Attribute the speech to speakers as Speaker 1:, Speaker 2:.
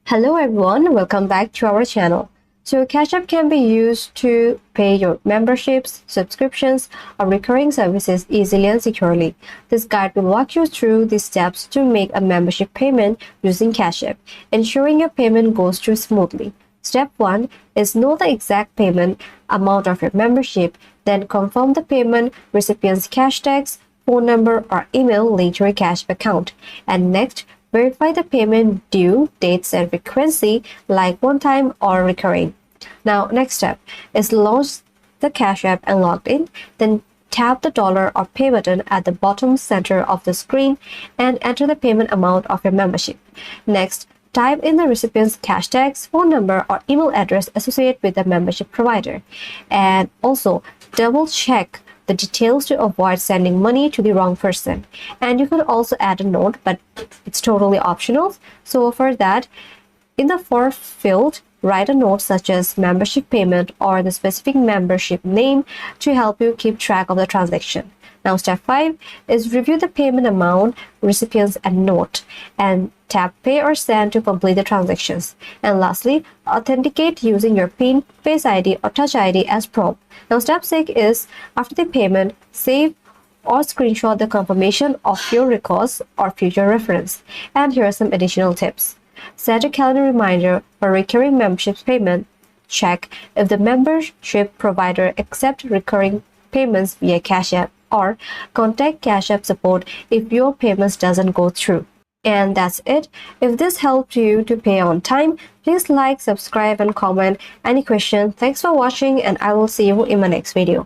Speaker 1: Hello everyone, welcome back to our channel. So Cash App can be used to pay your memberships, subscriptions, or recurring services easily and securely. This guide will walk you through the steps to make a membership payment using Cash App, ensuring your payment goes through smoothly. Step 1 is know the exact payment amount of your membership, then confirm the payment recipient's cash tags, phone number, or email linked to your Cash App account. And next, verify the payment due, dates, and frequency like one time or recurring. Now, next step is launch the Cash App and log in. Then tap the dollar or pay button at the bottom center of the screen and enter the payment amount of your membership. Next, type in the recipient's cash tags, phone number, or email address associated with the membership provider. And also, double check the details to avoid sending money to the wrong person. And you can also add a note, but it's totally optional. So for that, in the fourth field, write a note such as membership payment or the specific membership name to help you keep track of the transaction. Now, step 5 is review the payment amount, recipients, and note, and tap pay or send to complete the transactions. And lastly, authenticate using your PIN, Face ID, or Touch ID as prompt. Now, step 6 is after the payment, save or screenshot the confirmation of your records or future reference. And here are some additional tips. Set a calendar reminder for recurring membership payment. Check if the membership provider accepts recurring payments via Cash App, or contact Cash App support if your payments doesn't go through. And that's it. If this helped you to pay on time, please like, subscribe, and comment any question. Thanks for watching, and I will see you in my next video.